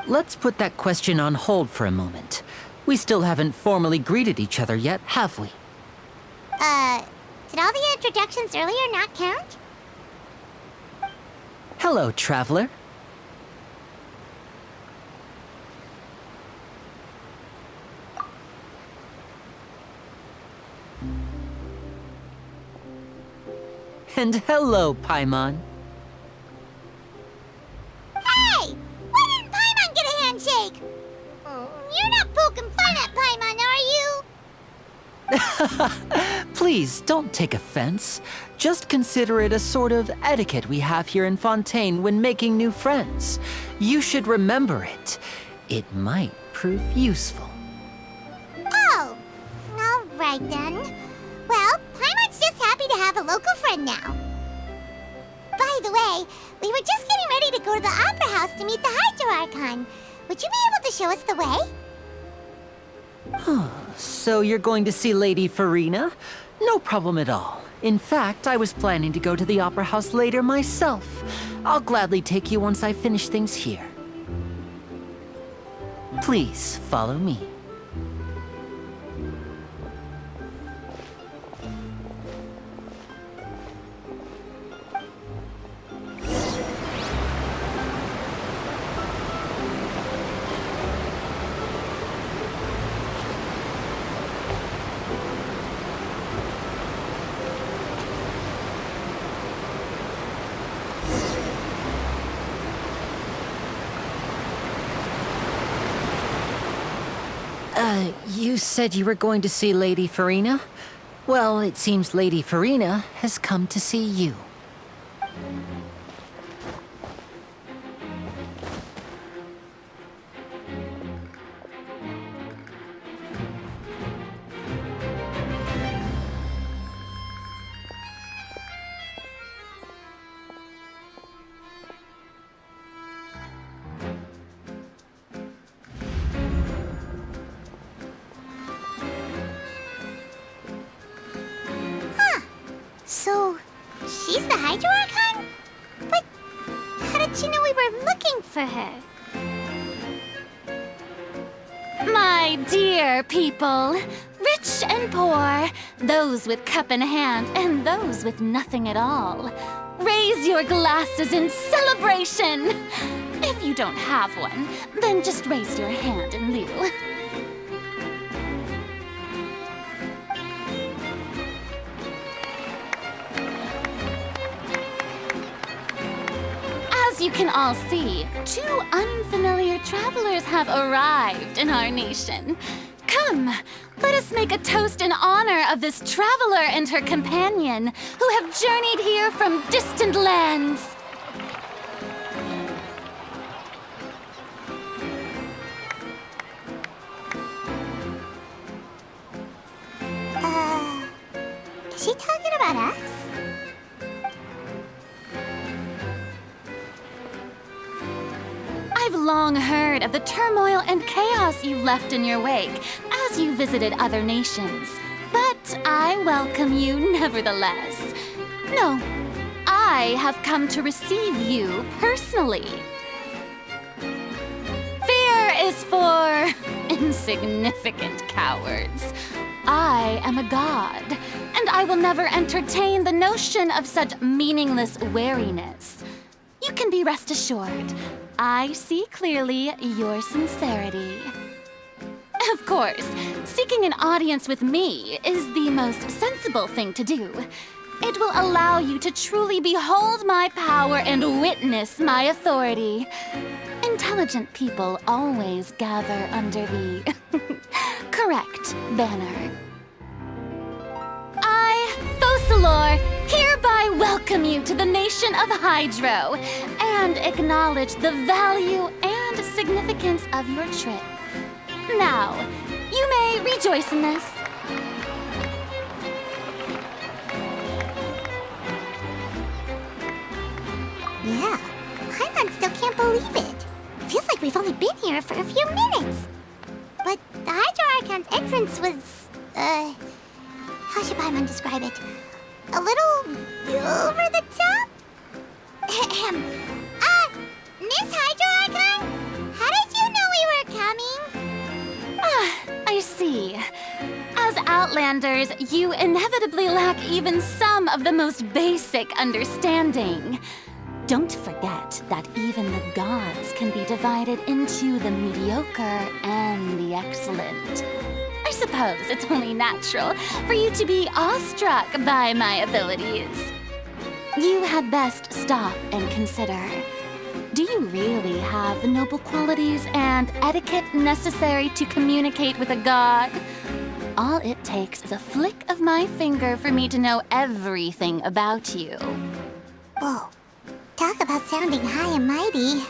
let's put that question on hold for a moment. We still haven't formally greeted each other yet, have we? Did all the introductions earlier not count? Hello, traveler. And hello, Paimon. Hey! Why didn't Paimon get a handshake? You're not poking fun at Paimon, are you? Please, don't take offense. Just consider it a sort of etiquette we have here in Fontaine when making new friends. You should remember it. It might prove useful. Oh, all right then. Well, Paimon's just happy to have a local friend now. By the way, we were just getting ready to go to the Opera House to meet the Hydro Archon. Would you be able to show us the way? So you're going to see Lady Farina? No problem at all. In fact, I was planning to go to the Opera House later myself. I'll gladly take you once I finish things here. Please, follow me. You said you were going to see Lady Farina? Well, it seems Lady Farina has come to see you. So, she's the Hydro Archon? But how did she know we were looking for her? My dear people, rich and poor, those with cup in hand and those with nothing at all, raise your glasses in celebration! If you don't have one, then just raise your hand in lieu. As you can all see, two unfamiliar travelers have arrived in our nation. Come, let us make a toast in honor of this traveler and her companion who have journeyed here from distant lands. Is she talking about us? I've long heard of the turmoil and chaos you left in your wake as you visited other nations. But I welcome you nevertheless. No, I have come to receive you personally. Fear is for insignificant cowards. I am a god, and I will never entertain the notion of such meaningless wariness. You can be rest assured, I see clearly your sincerity. Of course, seeking an audience with me is the most sensible thing to do. It will allow you to truly behold my power and witness my authority. Intelligent people always gather under the correct banner. I, Focalor, hereby welcome you to the nation of Hydro and acknowledge the value and significance of your trip. Now, you may rejoice in this. Yeah, Paimon still can't believe it. Feels like we've only been here for a few minutes. But the Hydro Archon's entrance was, how should Paimon describe it? A little over the top? Miss Hydro Archon? How did you Outlanders, you inevitably lack even some of the most basic understanding. Don't forget that even the gods can be divided into the mediocre and the excellent. I suppose it's only natural for you to be awestruck by my abilities. You had best stop and consider. Do you really have the noble qualities and etiquette necessary to communicate with a god? All it takes is a flick of my finger for me to know everything about you. Whoa. Talk about sounding high and mighty.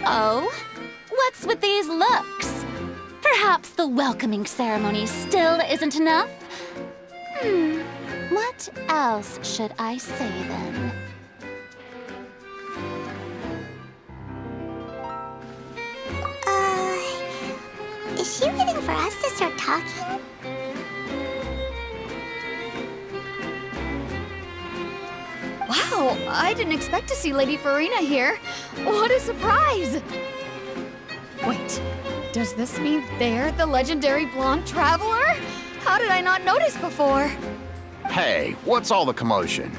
Oh? What's with these looks? Perhaps the welcoming ceremony still isn't enough? What else should I say then? Is she waiting for us to start talking? Wow, I didn't expect to see Lady Farina here. What a surprise! Wait, does this mean they're the legendary blonde traveler? How did I not notice before? Hey, what's all the commotion?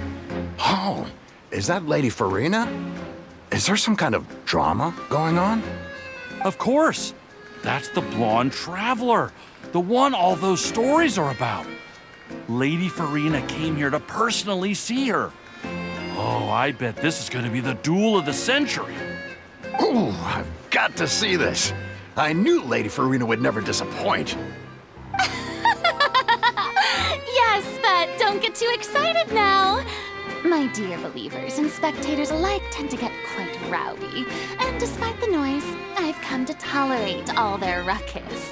Oh, is that Lady Farina? Is there some kind of drama going on? Of course. That's the blonde traveler, the one all those stories are about. Lady Farina came here to personally see her. Oh, I bet this is going to be the duel of the century. Ooh, I've got to see this. I knew Lady Farina would never disappoint. Yes, but don't get too excited now. My dear believers and spectators alike tend to get quite rowdy, and despite the noise, I've come to tolerate all their ruckus.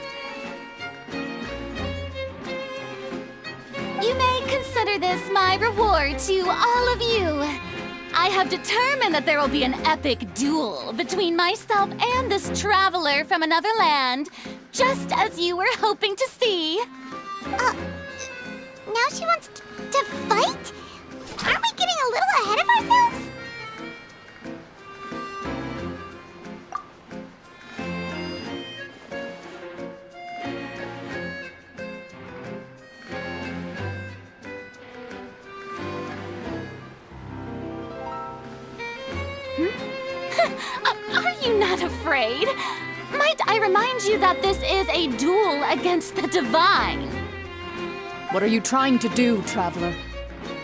You may consider this my reward to all of you. I have determined that there will be an epic duel between myself and this traveler from another land, just as you were hoping to see. Now she wants to fight? Aren't we getting a little ahead of ourselves? Are you not afraid? Might I remind you that this is a duel against the divine? What are you trying to do, traveler?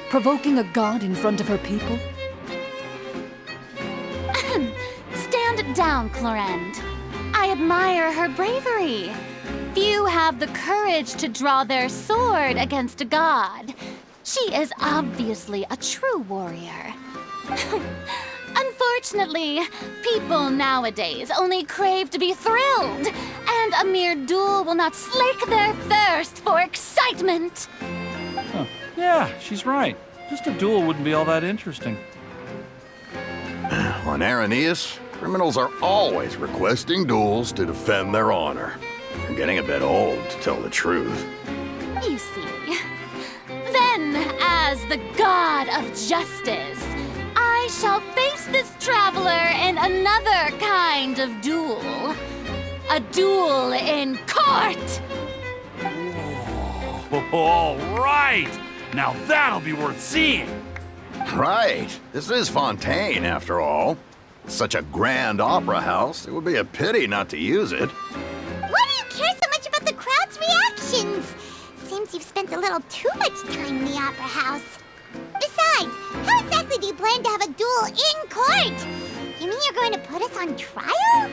Provoking a god in front of her people? Stand down, Clorinde. I admire her bravery. Few have the courage to draw their sword against a god. She is obviously a true warrior. Unfortunately, people nowadays only crave to be thrilled, and a mere duel will not slake their thirst for excitement. Huh. Yeah, she's right. Just a duel wouldn't be all that interesting. On Araneus, criminals are always requesting duels to defend their honor. They're getting a bit old, to tell the truth. You see. Then, as the god of justice, I shall face this traveler in another kind of duel. A duel in court! All right! Now that'll be worth seeing! Right. This is Fontaine, after all. Such a grand opera house, it would be a pity not to use it. Why do you care so much about the crowd's reactions? Seems you've spent a little too much time in the opera house. Besides, how exactly do you plan to have a duel in court? You mean you're going to put us on trial?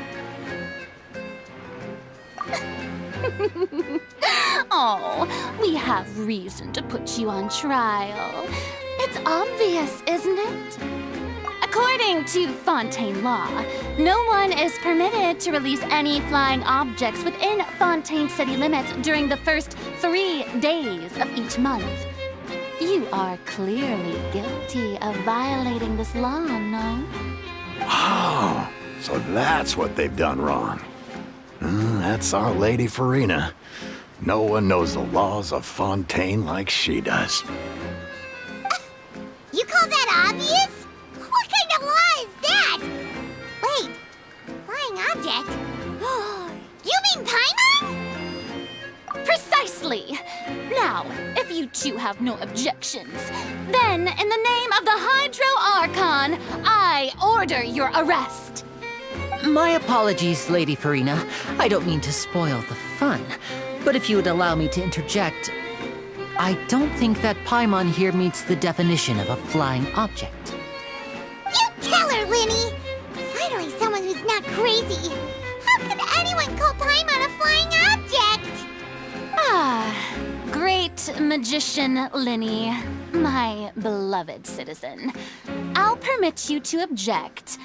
Oh, we have reason to put you on trial. It's obvious, isn't it? According to Fontaine law, no one is permitted to release any flying objects within Fontaine city limits during the first 3 days of each month. You are clearly guilty of violating this law, no? Oh, so that's what they've done wrong. That's our Lady Farina. No one knows the laws of Fontaine like she does. You call that obvious? What kind of law is that? Wait, flying object? You mean flying Paimon? Precisely! Now, if you two have no objections, then in the name of the Hydro Archon, I order your arrest. My apologies, Lady Farina. I don't mean to spoil the fun. But if you would allow me to interject, I don't think that Paimon here meets the definition of a flying object. You tell her, Linny! Finally someone who's not crazy. How could anyone call Paimon a flying object? Ah, great magician Linny, my beloved citizen. I'll permit you to object,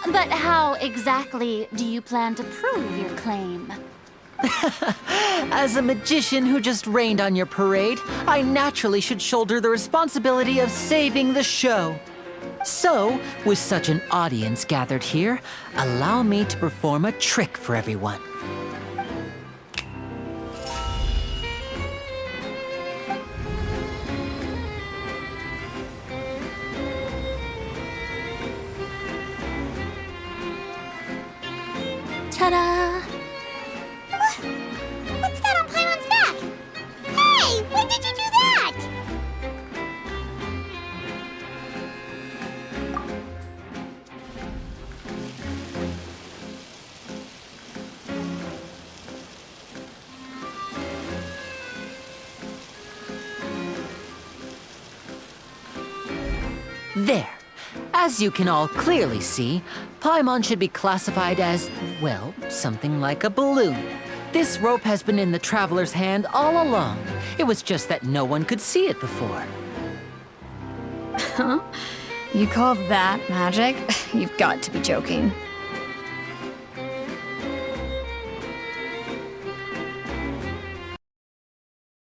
but how exactly do you plan to prove your claim? As a magician who just rained on your parade, I naturally should shoulder the responsibility of saving the show. So, with such an audience gathered here, allow me to perform a trick for everyone. Ta-da! What's that on Paimon's back? Hey, when did you do that? There. As you can all clearly see, Paimon should be classified as, well, something like a balloon. This rope has been in the Traveler's hand all along. It was just that no one could see it before. Huh? You call that magic? You've got to be joking.